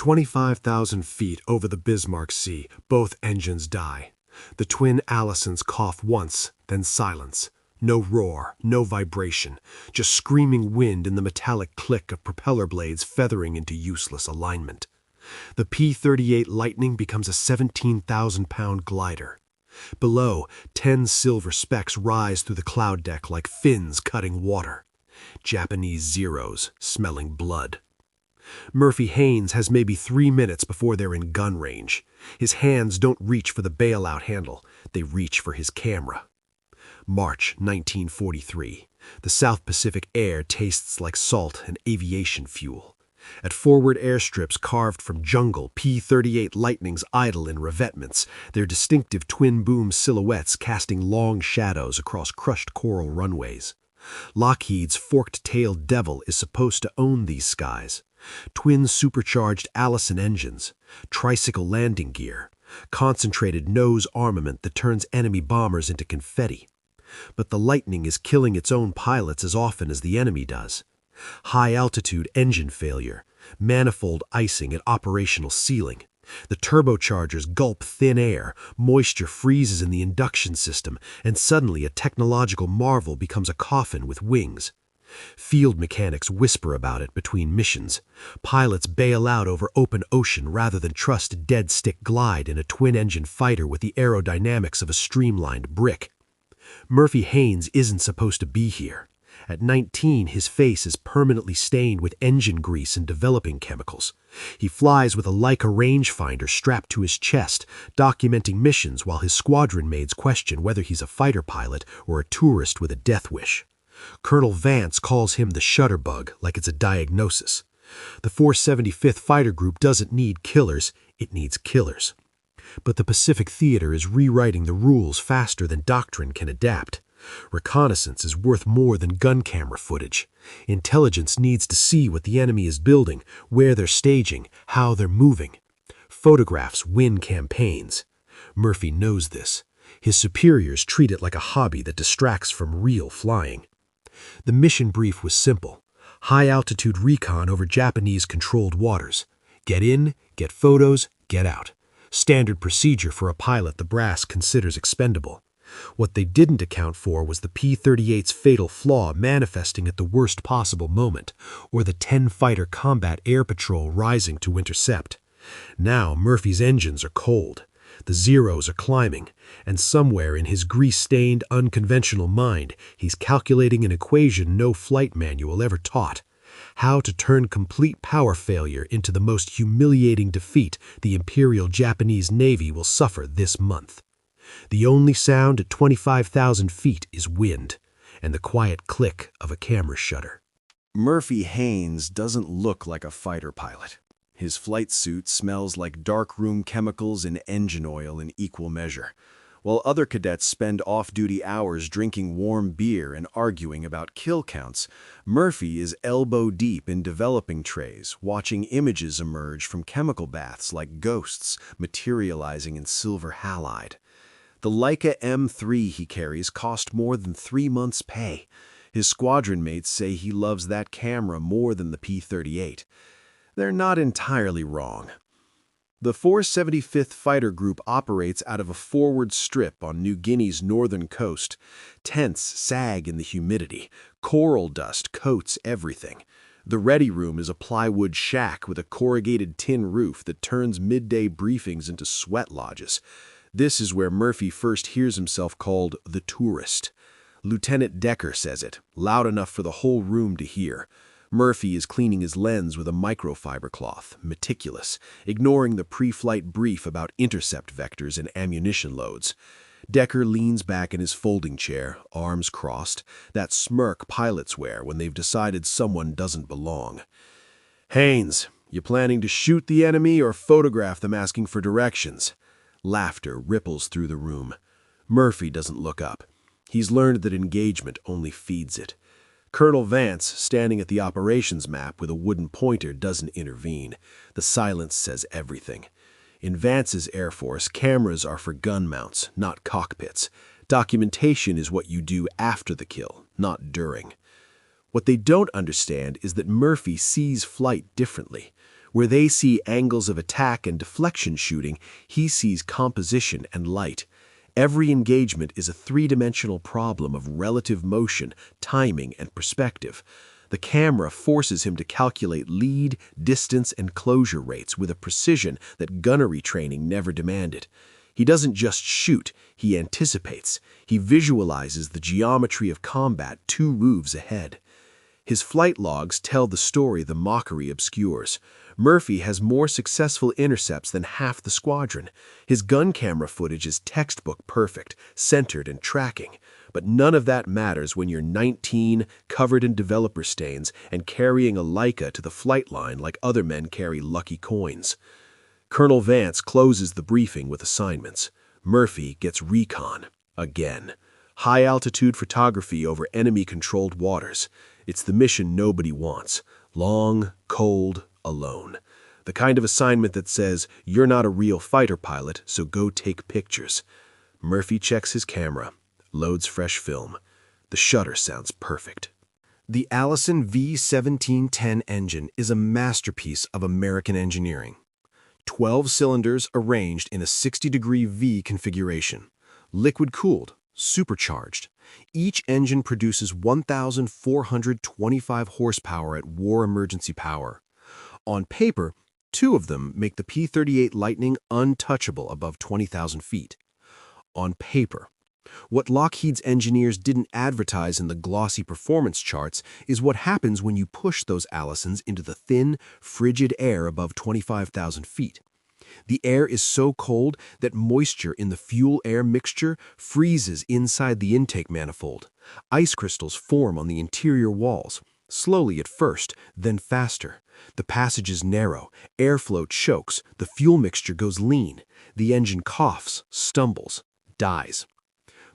25,000 feet over the Bismarck Sea, both engines die. The twin Allisons cough once, then silence. No roar, no vibration, just screaming wind and the metallic click of propeller blades feathering into useless alignment. The P-38 Lightning becomes a 17,000-pound glider. Below, 10 silver specks rise through the cloud deck like fins cutting water. Japanese Zeros, smelling blood. Murphy Haynes has maybe 3 minutes before they're in gun range. His hands don't reach for the bailout handle, they reach for his camera. March 1943. The South Pacific air tastes like salt and aviation fuel. At forward airstrips carved from jungle, P-38 Lightnings idle in revetments, their distinctive twin-boom silhouettes casting long shadows across crushed coral runways. Lockheed's forked-tailed Devil is supposed to own these skies. Twin supercharged Allison engines, tricycle landing gear, concentrated nose armament that turns enemy bombers into confetti. But the Lightning is killing its own pilots as often as the enemy does. High-altitude engine failure, manifold icing at operational ceiling. The turbochargers gulp thin air, moisture freezes in the induction system, and suddenly a technological marvel becomes a coffin with wings. Field mechanics whisper about it between missions. Pilots bail out over open ocean rather than trust dead-stick glide in a twin-engine fighter with the aerodynamics of a streamlined brick. Murphy Haynes isn't supposed to be here. At 19, his face is permanently stained with engine grease and developing chemicals. He flies with a Leica rangefinder strapped to his chest, documenting missions while his squadron mates question whether he's a fighter pilot or a tourist with a death wish. Colonel Vance calls him the shutterbug, like it's a diagnosis. The 475th Fighter Group doesn't need killers, it needs killers. But the Pacific Theater is rewriting the rules faster than doctrine can adapt. Reconnaissance is worth more than gun camera footage. Intelligence needs to see what the enemy is building, where they're staging, how they're moving. Photographs win campaigns. Murphy knows this. His superiors treat it like a hobby that distracts from real flying. The mission brief was simple. High-altitude recon over Japanese-controlled waters. Get in, get photos, get out. Standard procedure for a pilot the brass considers expendable. What they didn't account for was the P-38's fatal flaw manifesting at the worst possible moment, or the 10-fighter combat air patrol rising to intercept. Now Murphy's engines are cold. The Zeros are climbing, and somewhere in his grease-stained, unconventional mind, he's calculating an equation no flight manual ever taught. How to turn complete power failure into the most humiliating defeat the Imperial Japanese Navy will suffer this month. The only sound at 25,000 feet is wind, and the quiet click of a camera shutter. Murphy Haynes doesn't look like a fighter pilot. His flight suit smells like darkroom chemicals and engine oil in equal measure. While other cadets spend off-duty hours drinking warm beer and arguing about kill counts, Murphy is elbow-deep in developing trays, watching images emerge from chemical baths like ghosts materializing in silver halide. The Leica M3 he carries cost more than 3 months' pay. His squadron mates say he loves that camera more than the P-38. They're not entirely wrong. The 475th Fighter Group operates out of a forward strip on New Guinea's northern coast. Tents sag in the humidity. Coral dust coats everything. The ready room is a plywood shack with a corrugated tin roof that turns midday briefings into sweat lodges. This is where Murphy first hears himself called the tourist. Lieutenant Decker says it, loud enough for the whole room to hear. Murphy is cleaning his lens with a microfiber cloth, meticulous, ignoring the pre-flight brief about intercept vectors and ammunition loads. Decker leans back in his folding chair, arms crossed, that smirk pilots wear when they've decided someone doesn't belong. "Haynes, you planning to shoot the enemy or photograph them asking for directions?" Laughter ripples through the room. Murphy doesn't look up. He's learned that engagement only feeds it. Colonel Vance, standing at the operations map with a wooden pointer, doesn't intervene. The silence says everything. In Vance's Air Force, cameras are for gun mounts, not cockpits. Documentation is what you do after the kill, not during. What they don't understand is that Murphy sees flight differently. Where they see angles of attack and deflection shooting, he sees composition and light. Every engagement is a three-dimensional problem of relative motion, timing, and perspective. The camera forces him to calculate lead, distance, and closure rates with a precision that gunnery training never demanded. He doesn't just shoot, he anticipates. He visualizes the geometry of combat 2 moves ahead. His flight logs tell the story the mockery obscures. Murphy has more successful intercepts than half the squadron. His gun camera footage is textbook perfect, centered and tracking. But none of that matters when you're 19, covered in developer stains, and carrying a Leica to the flight line like other men carry lucky coins. Colonel Vance closes the briefing with assignments. Murphy gets recon. Again. High-altitude photography over enemy-controlled waters. It's the mission nobody wants. Long, cold, alone. The kind of assignment that says, you're not a real fighter pilot, so go take pictures. Murphy checks his camera, loads fresh film. The shutter sounds perfect. The Allison V1710 engine is a masterpiece of American engineering. 12 cylinders arranged in a 60-degree V configuration. Liquid-cooled, supercharged. Each engine produces 1,425 horsepower at war emergency power. On paper, 2 of them make the P-38 Lightning untouchable above 20,000 feet. On paper. What Lockheed's engineers didn't advertise in the glossy performance charts is what happens when you push those Allisons into the thin, frigid air above 25,000 feet. The air is so cold that moisture in the fuel-air mixture freezes inside the intake manifold. Ice crystals form on the interior walls, slowly at first, then faster. The passage is narrow, airflow chokes, the fuel mixture goes lean. The engine coughs, stumbles, dies.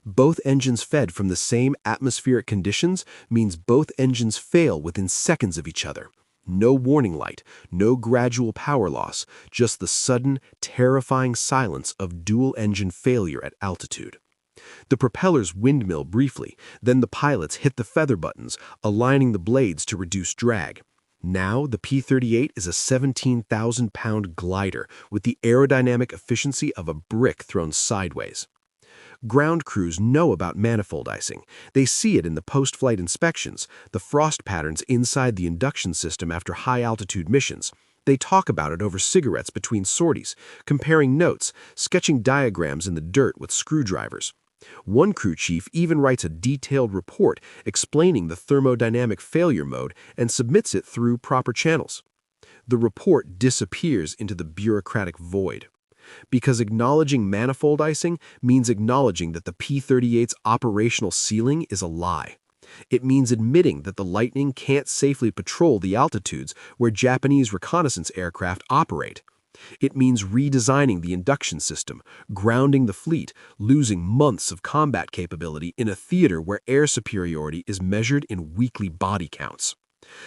Both engines fed from the same atmospheric conditions means both engines fail within seconds of each other. No warning light, no gradual power loss, just the sudden, terrifying silence of dual-engine failure at altitude. The propellers windmill briefly, then the pilots hit the feather buttons, aligning the blades to reduce drag. Now the P-38 is a 17,000-pound glider with the aerodynamic efficiency of a brick thrown sideways. Ground crews know about manifold icing. They see it in the post-flight inspections, the frost patterns inside the induction system after high-altitude missions. They talk about it over cigarettes between sorties, comparing notes, sketching diagrams in the dirt with screwdrivers. One crew chief even writes a detailed report explaining the thermodynamic failure mode and submits it through proper channels. The report disappears into the bureaucratic void. Because acknowledging manifold icing means acknowledging that the P-38's operational ceiling is a lie. It means admitting that the Lightning can't safely patrol the altitudes where Japanese reconnaissance aircraft operate. It means redesigning the induction system, grounding the fleet, losing months of combat capability in a theater where air superiority is measured in weekly body counts.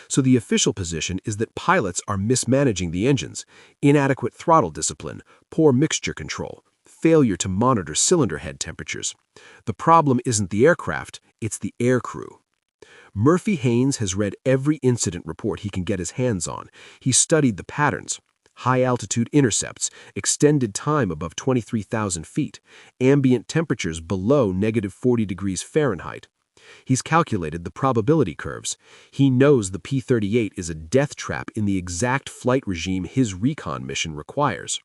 So the official position is that pilots are mismanaging the engines, inadequate throttle discipline, poor mixture control, failure to monitor cylinder head temperatures. The problem isn't the aircraft, it's the aircrew. Murphy Haynes has read every incident report he can get his hands on. He's studied the patterns. High-altitude intercepts, extended time above 23,000 feet, ambient temperatures below -40 degrees Fahrenheit. He's calculated the probability curves. He knows the P-38 is a death trap in the exact flight regime his recon mission requires.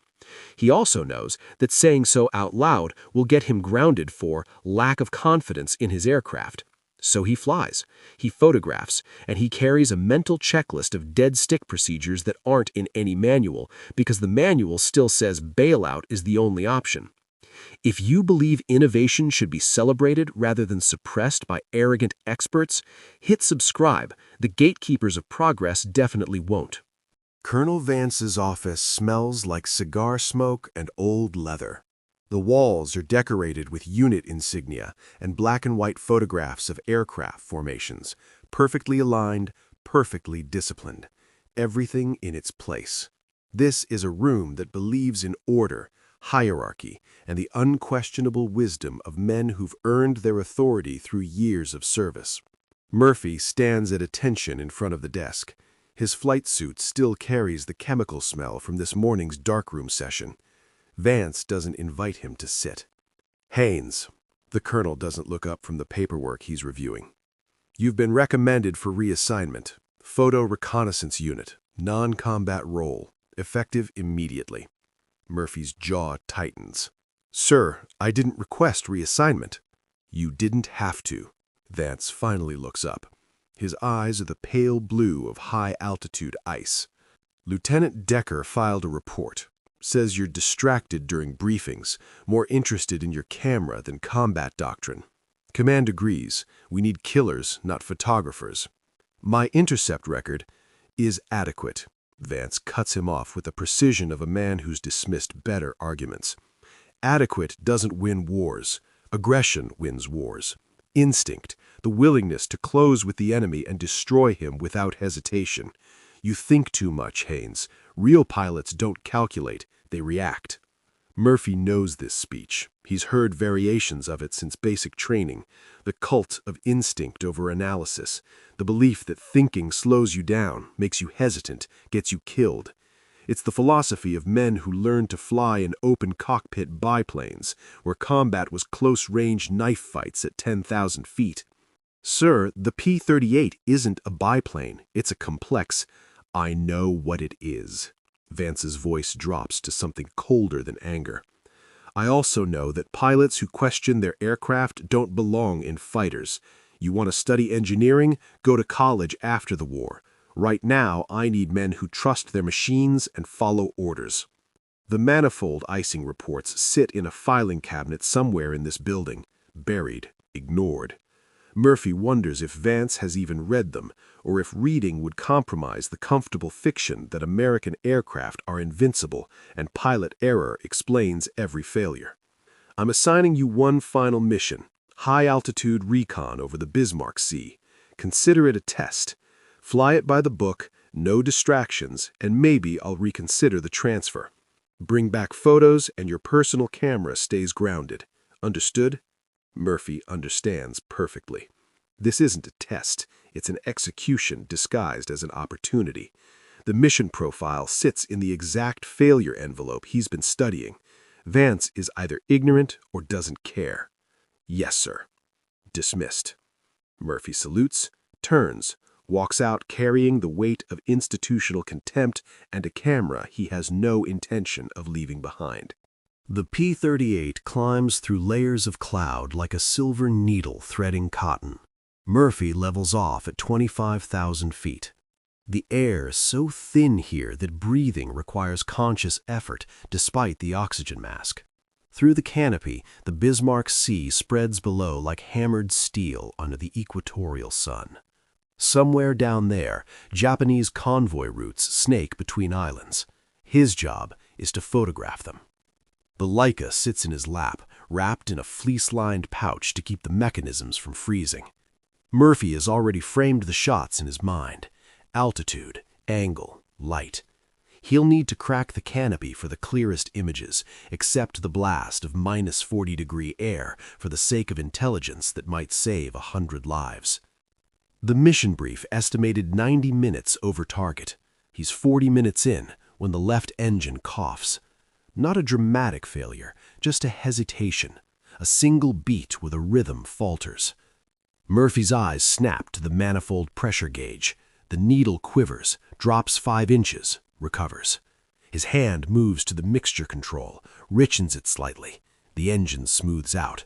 He also knows that saying so out loud will get him grounded for lack of confidence in his aircraft. So he flies, he photographs, and he carries a mental checklist of dead stick procedures that aren't in any manual, because the manual still says bailout is the only option. If you believe innovation should be celebrated rather than suppressed by arrogant experts, hit subscribe. The gatekeepers of progress definitely won't. Colonel Vance's office smells like cigar smoke and old leather. The walls are decorated with unit insignia and black and white photographs of aircraft formations, perfectly aligned, perfectly disciplined. Everything in its place. This is a room that believes in order, hierarchy, and the unquestionable wisdom of men who've earned their authority through years of service. Murphy stands at attention in front of the desk. His flight suit still carries the chemical smell from this morning's darkroom session. Vance doesn't invite him to sit. "Haynes," the colonel doesn't look up from the paperwork he's reviewing. "You've been recommended for reassignment. Photo reconnaissance unit, non-combat role, effective immediately." Murphy's jaw tightens. "Sir, I didn't request reassignment." "You didn't have to." Vance finally looks up. His eyes are the pale blue of high-altitude ice. "Lieutenant Decker filed a report. Says you're distracted during briefings, more interested in your camera than combat doctrine. Command agrees. We need killers, not photographers. My intercept record is adequate." Vance cuts him off with the precision of a man who's dismissed better arguments. "Adequate doesn't win wars. Aggression wins wars. Instinct, the willingness to close with the enemy and destroy him without hesitation. You think too much, Haynes. Real pilots don't calculate, they react." Murphy knows this speech. He's heard variations of it since basic training. The cult of instinct over analysis. The belief that thinking slows you down, makes you hesitant, gets you killed. It's the philosophy of men who learned to fly in open cockpit biplanes, where combat was close-range knife fights at 10,000 feet. "Sir, the P-38 isn't a biplane. It's a complex—" "I know what it is." Vance's voice drops to something colder than anger. "I also know that pilots who question their aircraft don't belong in fighters. You want to study engineering? Go to college after the war. Right now, I need men who trust their machines and follow orders." The manifold icing reports sit in a filing cabinet somewhere in this building, buried, ignored. Murphy wonders if Vance has even read them, or if reading would compromise the comfortable fiction that American aircraft are invincible and pilot error explains every failure. "I'm assigning you one final mission, high-altitude recon over the Bismarck Sea. Consider it a test. Fly it by the book, no distractions, and maybe I'll reconsider the transfer. Bring back photos and your personal camera stays grounded. Understood?" Murphy understands perfectly. This isn't a test. It's an execution disguised as an opportunity. The mission profile sits in the exact failure envelope he's been studying. Vance is either ignorant or doesn't care. "Yes, sir." Dismissed. Murphy salutes, turns, walks out carrying the weight of institutional contempt and a camera he has no intention of leaving behind. The P-38 climbs through layers of cloud like a silver needle threading cotton. Murphy levels off at 25,000 feet. The air is so thin here that breathing requires conscious effort despite the oxygen mask. Through the canopy, the Bismarck Sea spreads below like hammered steel under the equatorial sun. Somewhere down there, Japanese convoy routes snake between islands. His job is to photograph them. The Leica sits in his lap, wrapped in a fleece-lined pouch to keep the mechanisms from freezing. Murphy has already framed the shots in his mind. Altitude, angle, light. He'll need to crack the canopy for the clearest images, accept the blast of -40-degree air for the sake of intelligence that might save 100 lives. The mission brief estimated 90 minutes over target. He's 40 minutes in when the left engine coughs. Not a dramatic failure, just a hesitation. A single beat with a rhythm falters. Murphy's eyes snap to the manifold pressure gauge. The needle quivers, drops 5 inches, recovers. His hand moves to the mixture control, richens it slightly. The engine smooths out.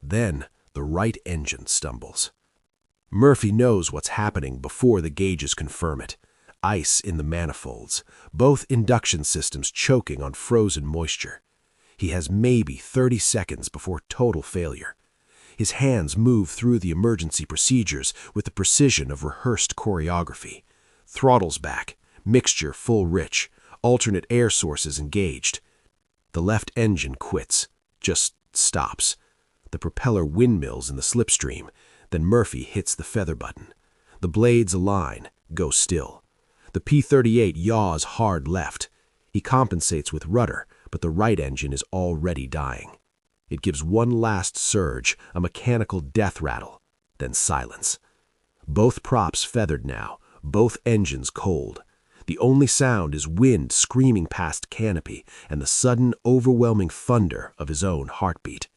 Then the right engine stumbles. Murphy knows what's happening before the gauges confirm it. Ice in the manifolds, both induction systems choking on frozen moisture. He has maybe 30 seconds before total failure. His hands move through the emergency procedures with the precision of rehearsed choreography. Throttles back, mixture full rich, alternate air sources engaged. The left engine quits, just stops. The propeller windmills in the slipstream, then Murphy hits the feather button. The blades align, go still. The P-38 yaws hard left. He compensates with rudder, but the right engine is already dying. It gives one last surge, a mechanical death rattle, then silence. Both props feathered now, both engines cold. The only sound is wind screaming past canopy and the sudden, overwhelming thunder of his own heartbeat.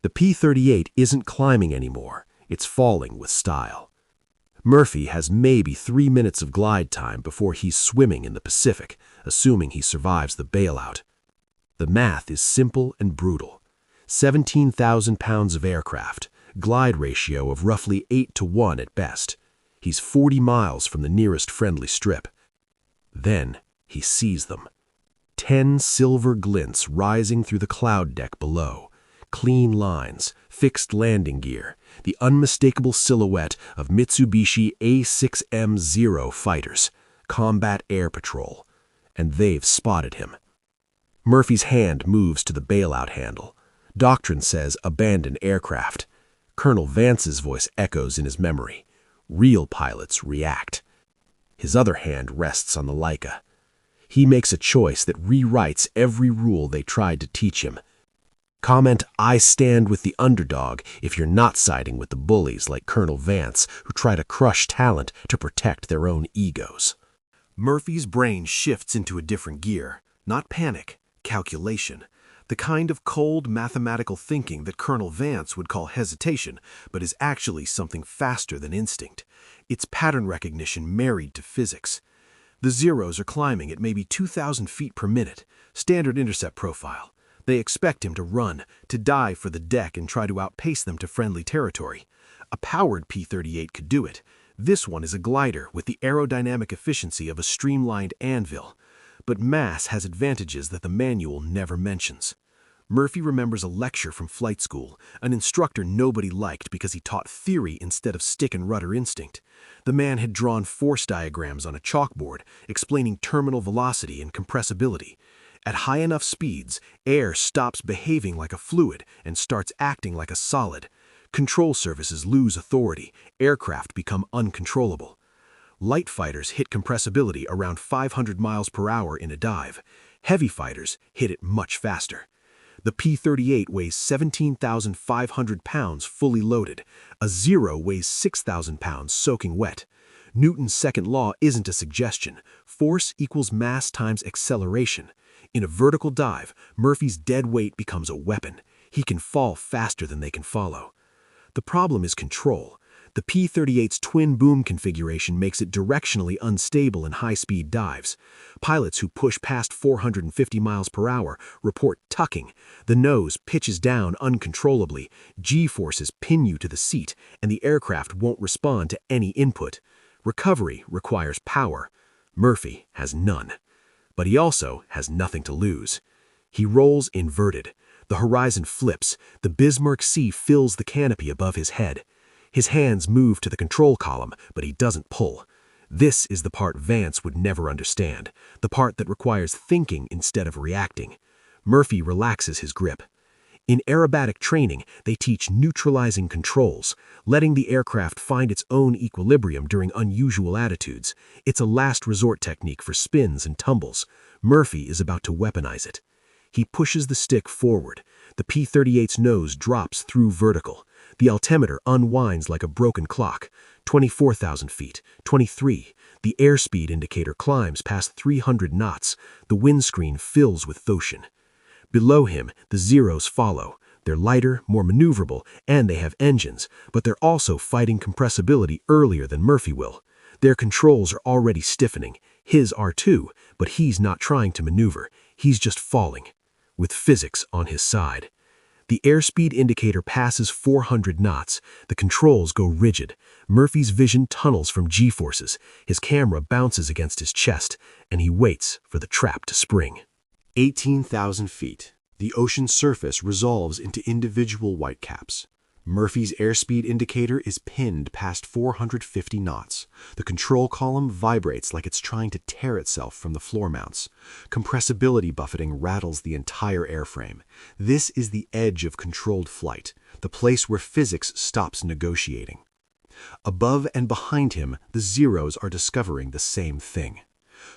The P-38 isn't climbing anymore, it's falling with style. Murphy has maybe 3 minutes of glide time before he's swimming in the Pacific, assuming he survives the bailout. The math is simple and brutal. 17,000 pounds of aircraft, glide ratio of roughly 8-to-1 at best. He's 40 miles from the nearest friendly strip. Then he sees them. 10 silver glints rising through the cloud deck below. Clean lines, fixed landing gear, the unmistakable silhouette of Mitsubishi A6M0 fighters, Combat Air Patrol. And they've spotted him. Murphy's hand moves to the bailout handle. Doctrine says abandon aircraft. Colonel Vance's voice echoes in his memory. Real pilots react. His other hand rests on the Leica. He makes a choice that rewrites every rule they tried to teach him. Comment, "I stand with the underdog," if you're not siding with the bullies like Colonel Vance, who try to crush talent to protect their own egos. Murphy's brain shifts into a different gear. Not panic, calculation. The kind of cold mathematical thinking that Colonel Vance would call hesitation, but is actually something faster than instinct. It's pattern recognition married to physics. The Zeros are climbing at maybe 2,000 feet per minute, standard intercept profile. They expect him to run, to dive for the deck and try to outpace them to friendly territory. A powered P-38 could do it. This one is a glider with the aerodynamic efficiency of a streamlined anvil. But mass has advantages that the manual never mentions. Murphy remembers a lecture from flight school, an instructor nobody liked because he taught theory instead of stick and rudder instinct. The man had drawn force diagrams on a chalkboard, explaining terminal velocity and compressibility. At high enough speeds, air stops behaving like a fluid and starts acting like a solid. Control surfaces lose authority, aircraft become uncontrollable. Light fighters hit compressibility around 500 miles per hour in a dive. Heavy fighters hit it much faster. The P-38 weighs 17,500 pounds fully loaded. A Zero weighs 6,000 pounds soaking wet. Newton's second law isn't a suggestion. Force equals mass times acceleration. In a vertical dive, Murphy's dead weight becomes a weapon. He can fall faster than they can follow. The problem is control. The P-38's twin boom configuration makes it directionally unstable in high-speed dives. Pilots who push past 450 miles per hour report tucking. The nose pitches down uncontrollably, G-forces pin you to the seat, and the aircraft won't respond to any input. Recovery requires power. Murphy has none. But he also has nothing to lose. He rolls inverted. The horizon flips. The Bismarck Sea fills the canopy above his head. His hands move to the control column, but he doesn't pull. This is the part Vance would never understand, the part that requires thinking instead of reacting. Murphy relaxes his grip. In aerobatic training, they teach neutralizing controls, letting the aircraft find its own equilibrium during unusual attitudes. It's a last resort technique for spins and tumbles. Murphy is about to weaponize it. He pushes the stick forward. The P-38's nose drops through vertical. The altimeter unwinds like a broken clock. 24,000 feet, 23. The airspeed indicator climbs past 300 knots. The windscreen fills with Thoshin. Below him, the Zeros follow. They're lighter, more maneuverable, and they have engines, but they're also fighting compressibility earlier than Murphy will. Their controls are already stiffening. His are too, but he's not trying to maneuver. He's just falling, with physics on his side. The airspeed indicator passes 400 knots. The controls go rigid. Murphy's vision tunnels from G-forces. His camera bounces against his chest, and he waits for the trap to spring. 18,000 feet. The ocean surface resolves into individual whitecaps. Murphy's airspeed indicator is pinned past 450 knots. The control column vibrates like it's trying to tear itself from the floor mounts. Compressibility buffeting rattles the entire airframe. This is the edge of controlled flight, the place where physics stops negotiating. Above and behind him, the Zeros are discovering the same thing.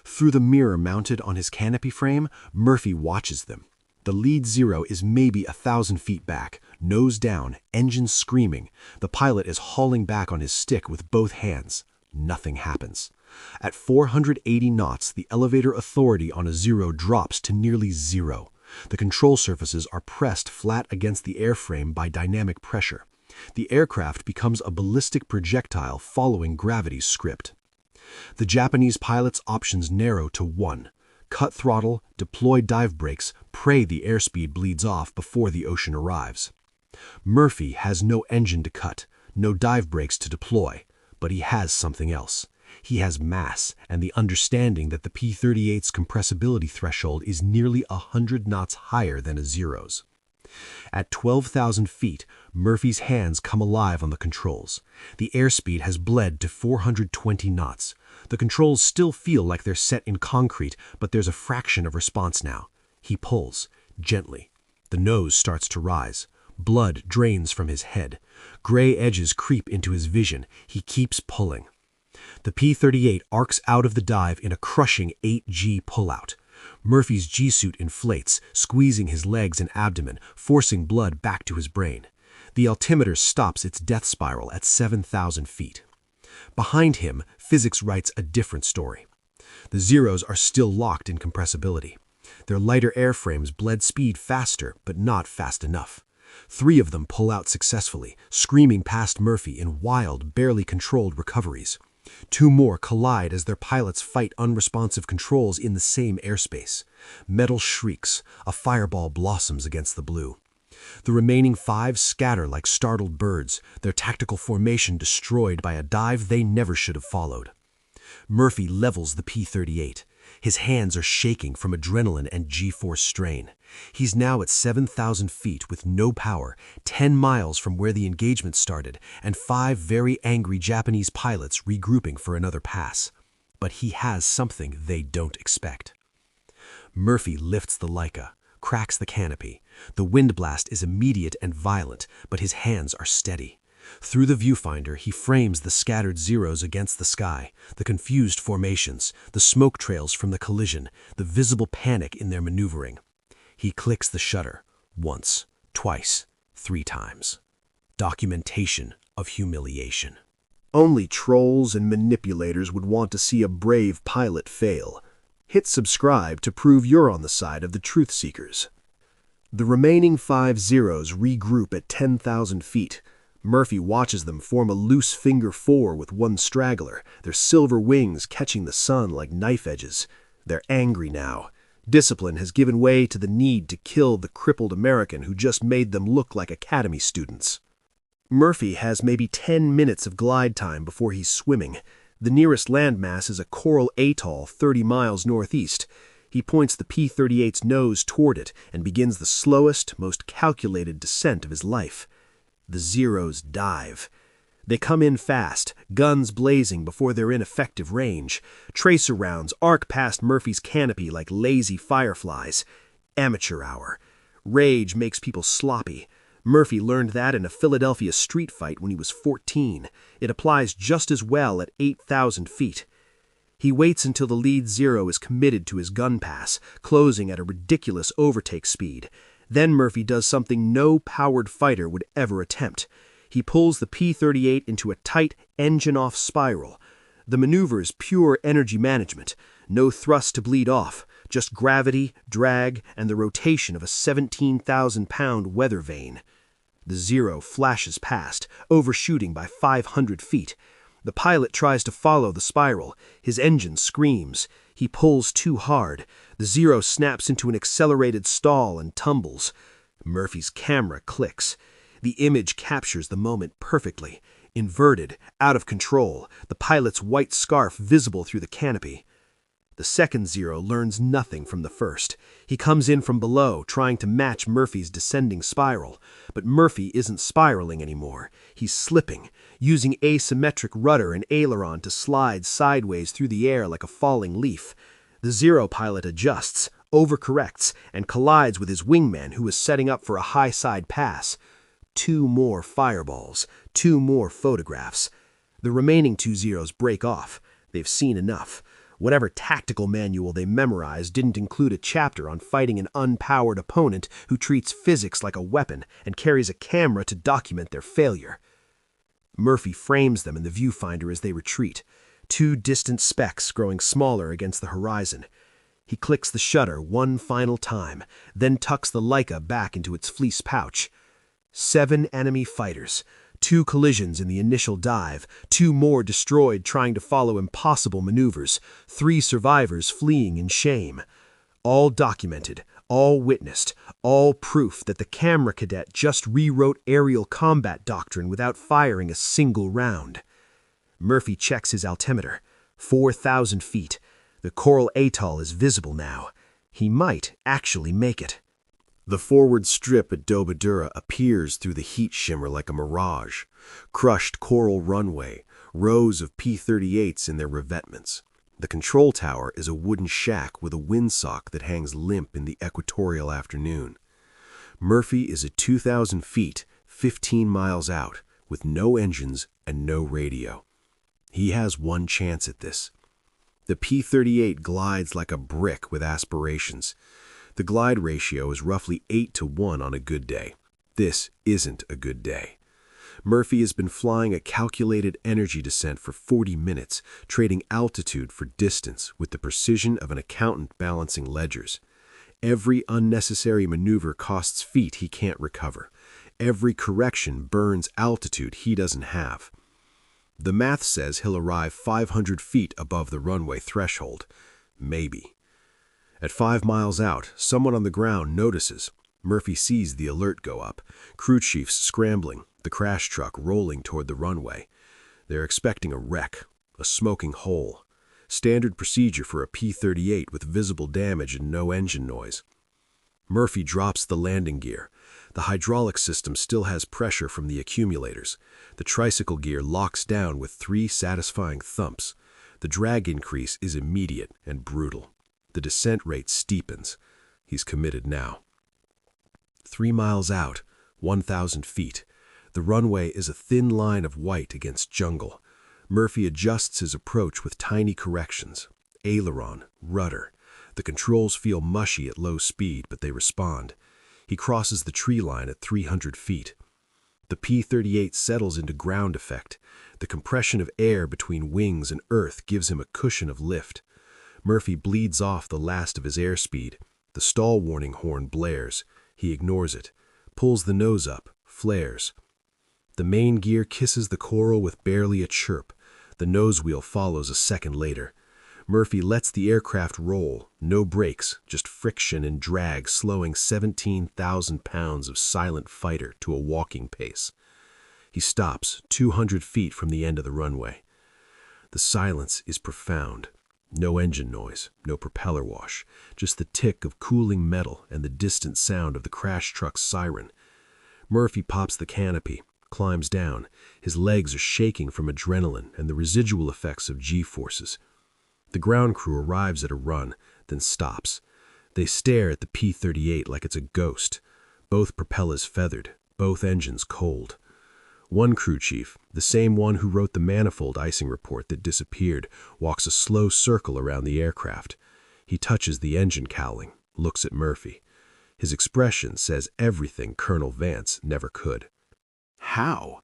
Through the mirror mounted on his canopy frame, Murphy watches them. The lead Zero is maybe 1,000 feet back, nose down, engines screaming. The pilot is hauling back on his stick with both hands. Nothing happens. At 480 knots, the elevator authority on a Zero drops to nearly zero. The control surfaces are pressed flat against the airframe by dynamic pressure. The aircraft becomes a ballistic projectile following gravity's script. The Japanese pilot's options narrow to one: cut throttle, deploy dive brakes, pray the airspeed bleeds off before the ocean arrives. Murphy has no engine to cut, no dive brakes to deploy, but he has something else. He has mass and the understanding that the P-38's compressibility threshold is nearly 100 knots higher than a Zero's. At 12,000 feet, Murphy's hands come alive on the controls. The airspeed has bled to 420 knots. The controls still feel like they're set in concrete, but there's a fraction of response now. He pulls, gently. The nose starts to rise. Blood drains from his head. Gray edges creep into his vision. He keeps pulling. The P-38 arcs out of the dive in a crushing 8G pullout. Murphy's G-suit inflates, squeezing his legs and abdomen, forcing blood back to his brain. The altimeter stops its death spiral at 7,000 feet. Behind him, physics writes a different story. The Zeros are still locked in compressibility. Their lighter airframes bled speed faster, but not fast enough. 3 of them pull out successfully, screaming past Murphy in wild, barely controlled recoveries. 2 more collide as their pilots fight unresponsive controls in the same airspace. Metal shrieks, a fireball blossoms against the blue. The remaining 5 scatter like startled birds, their tactical formation destroyed by a dive they never should have followed. Murphy levels the P-38. His hands are shaking from adrenaline and G-force strain. He's now at 7,000 feet with no power, 10 miles from where the engagement started, and 5 very angry Japanese pilots regrouping for another pass. But he has something they don't expect. Murphy lifts the Leica, cracks the canopy. The wind blast is immediate and violent, but his hands are steady. Through the viewfinder, he frames the scattered Zeros against the sky, the confused formations, the smoke trails from the collision, the visible panic in their maneuvering. He clicks the shutter, once, twice, 3 times. Documentation of humiliation. Only trolls and manipulators would want to see a brave pilot fail. Hit subscribe to prove you're on the side of the truth seekers. The remaining 5 Zeros regroup at 10,000 feet. Murphy watches them form a loose finger 4 with 1 straggler, their silver wings catching the sun like knife edges. They're angry now. Discipline has given way to the need to kill the crippled American who just made them look like academy students. Murphy has maybe 10 minutes of glide time before he's swimming. The nearest landmass is a coral atoll 30 miles northeast. He points the P-38's nose toward it and begins the slowest, most calculated descent of his life. The Zeros dive. They come in fast, guns blazing before they're in effective range. Tracer rounds arc past Murphy's canopy like lazy fireflies. Amateur hour. Rage makes people sloppy. Murphy learned that in a Philadelphia street fight when he was 14. It applies just as well at 8,000 feet. He waits until the lead Zero is committed to his gun pass, closing at a ridiculous overtake speed. Then Murphy does something no powered fighter would ever attempt. He pulls the P-38 into a tight, engine-off spiral. The maneuver is pure energy management. No thrust to bleed off, just gravity, drag, and the rotation of a 17,000-pound weather vane. The Zero flashes past, overshooting by 500 feet. The pilot tries to follow the spiral. His engine screams. He pulls too hard. The Zero snaps into an accelerated stall and tumbles. Murphy's camera clicks. The image captures the moment perfectly. Inverted, out of control, the pilot's white scarf visible through the canopy. The second Zero learns nothing from the first. He comes in from below, trying to match Murphy's descending spiral. But Murphy isn't spiraling anymore. He's slipping, using asymmetric rudder and aileron to slide sideways through the air like a falling leaf. The Zero pilot adjusts, overcorrects, and collides with his wingman who is setting up for a high-side pass. 2 more fireballs, 2 more photographs. The remaining 2 Zeros break off. They've seen enough. Whatever tactical manual they memorized didn't include a chapter on fighting an unpowered opponent who treats physics like a weapon and carries a camera to document their failure. Murphy frames them in the viewfinder as they retreat. two distant specks growing smaller against the horizon. He clicks the shutter one final time, then tucks the Leica back into its fleece pouch. 7 enemy fighters, 2 collisions in the initial dive, 2 more destroyed trying to follow impossible maneuvers, 3 survivors fleeing in shame. All documented, all witnessed, all proof that the camera cadet just rewrote aerial combat doctrine without firing a single round. Murphy checks his altimeter. 4,000 feet. The coral atoll is visible now. He might actually make it. The forward strip at WWII appears through the heat shimmer like a mirage. Crushed coral runway, rows of P-38s in their revetments. The control tower is a wooden shack with a windsock that hangs limp in the equatorial afternoon. Murphy is at 2,000 feet, 15 miles out, with no engines and no radio. He has one chance at this. The P-38 glides like a brick with aspirations. The glide ratio is roughly 8-to-1 on a good day. This isn't a good day. Murphy has been flying a calculated energy descent for 40 minutes, trading altitude for distance with the precision of an accountant balancing ledgers. Every unnecessary maneuver costs feet he can't recover. Every correction burns altitude he doesn't have. The math says he'll arrive 500 feet above the runway threshold. Maybe. At 5 miles out, someone on the ground notices. Murphy sees the alert go up. Crew chiefs scrambling, the crash truck rolling toward the runway. They're expecting a wreck, a smoking hole. Standard procedure for a P-38 with visible damage and no engine noise. Murphy drops the landing gear. The hydraulic system still has pressure from the accumulators. The tricycle gear locks down with 3 satisfying thumps. The drag increase is immediate and brutal. The descent rate steepens. He's committed now. 3 miles out, 1,000 feet. The runway is a thin line of white against jungle. Murphy adjusts his approach with tiny corrections. Aileron, rudder. The controls feel mushy at low speed, but they respond. He crosses the tree line at 300 feet. The P-38 settles into ground effect. The compression of air between wings and earth gives him a cushion of lift. Murphy bleeds off the last of his airspeed. The stall warning horn blares. He ignores it. Pulls the nose up. Flares. The main gear kisses the coral with barely a chirp. The nose wheel follows a second later. Murphy lets the aircraft roll. No brakes, just friction and drag slowing 17,000 pounds of silent fighter to a walking pace. He stops 200 feet from the end of the runway. The silence is profound. No engine noise, no propeller wash, just the tick of cooling metal and the distant sound of the crash truck's siren. Murphy pops the canopy, climbs down. His legs are shaking from adrenaline and the residual effects of G-forces. The ground crew arrives at a run, then stops. They stare at the P-38 like it's a ghost. Both propellers feathered, both engines cold. One crew chief, the same one who wrote the manifold icing report that disappeared, walks a slow circle around the aircraft. He touches the engine cowling, looks at Murphy. His expression says everything Colonel Vance never could. How?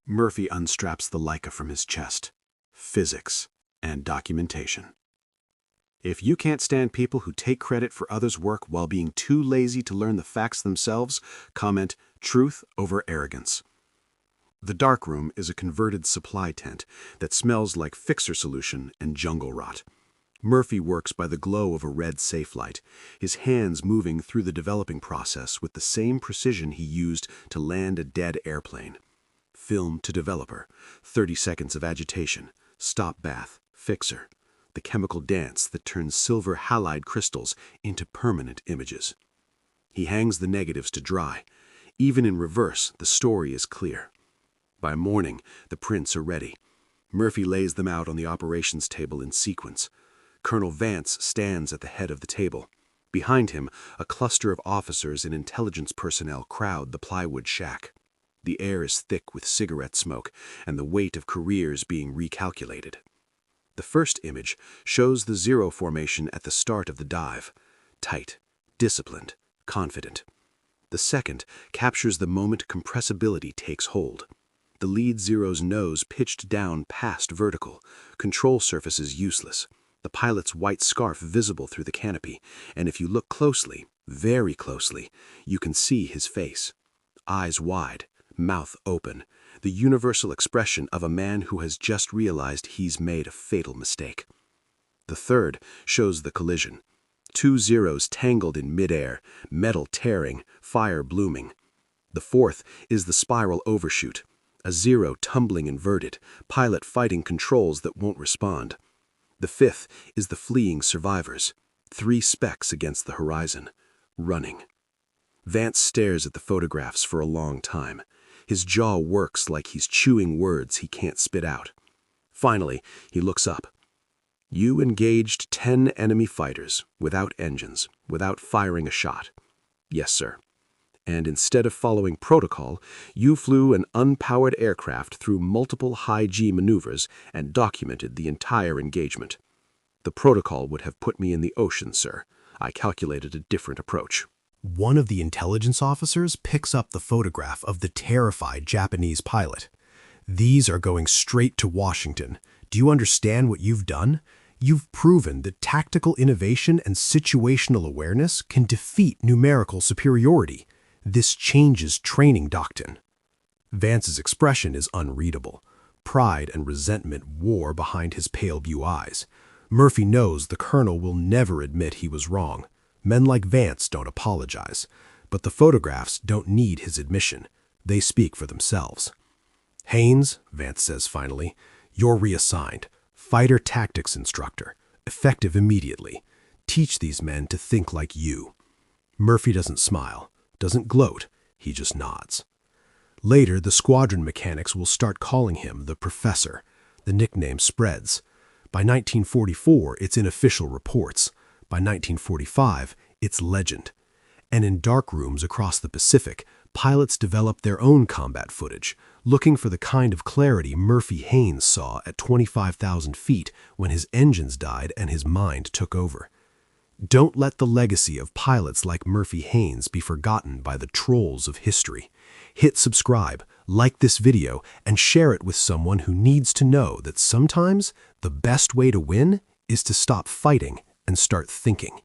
Murphy unstraps the Leica from his chest. Physics and documentation. If you can't stand people who take credit for others' work while being too lazy to learn the facts themselves, comment truth over arrogance. The darkroom is a converted supply tent that smells like fixer solution and jungle rot. Murphy works by the glow of a red safe light, his hands moving through the developing process with the same precision he used to land a dead airplane. Film to developer, 30 seconds of agitation, stop bath, fixer, the chemical dance that turns silver halide crystals into permanent images. He hangs the negatives to dry. Even in reverse, the story is clear. By morning, the prints are ready. Murphy lays them out on the operations table in sequence. Colonel Vance stands at the head of the table. Behind him, a cluster of officers and intelligence personnel crowd the plywood shack. The air is thick with cigarette smoke and the weight of careers being recalculated. The first image shows the zero formation at the start of the dive. Tight, disciplined, confident. The second captures the moment compressibility takes hold. The lead Zero's nose pitched down past vertical, control surfaces useless, the pilot's white scarf visible through the canopy, and if you look closely, very closely, you can see his face. Eyes wide, mouth open, the universal expression of a man who has just realized he's made a fatal mistake. The third shows the collision. Two Zeros tangled in midair, metal tearing, fire blooming. The fourth is the spiral overshoot, a Zero tumbling inverted, pilot fighting controls that won't respond. The fifth is the fleeing survivors, 3 specks against the horizon, running. Vance stares at the photographs for a long time. His jaw works like he's chewing words he can't spit out. Finally, he looks up. You engaged 10 enemy fighters, without engines, without firing a shot. Yes, sir. And instead of following protocol, you flew an unpowered aircraft through multiple high-G maneuvers and documented the entire engagement. The protocol would have put me in the ocean, sir. I calculated a different approach. One of the intelligence officers picks up the photograph of the terrified Japanese pilot. These are going straight to Washington. Do you understand what you've done? You've proven that tactical innovation and situational awareness can defeat numerical superiority. This changes training doctrine. Vance's expression is unreadable. Pride and resentment war behind his pale blue eyes. Murphy knows the colonel will never admit he was wrong. Men like Vance don't apologize. But the photographs don't need his admission. They speak for themselves. Haynes, Vance says finally, you're reassigned. Fighter tactics instructor. Effective immediately. Teach these men to think like you. Murphy doesn't smile, doesn't gloat, he just nods. Later, the squadron mechanics will start calling him the Professor. The nickname spreads. By 1944, it's in official reports. By 1945, it's legend. And in dark rooms across the Pacific, pilots develop their own combat footage, looking for the kind of clarity Murphy Haynes saw at 25,000 feet when his engines died and his mind took over. Don't let the legacy of pilots like Murphy Haynes be forgotten by the trolls of history. Hit subscribe, like this video, and share it with someone who needs to know that sometimes the best way to win is to stop fighting and start thinking.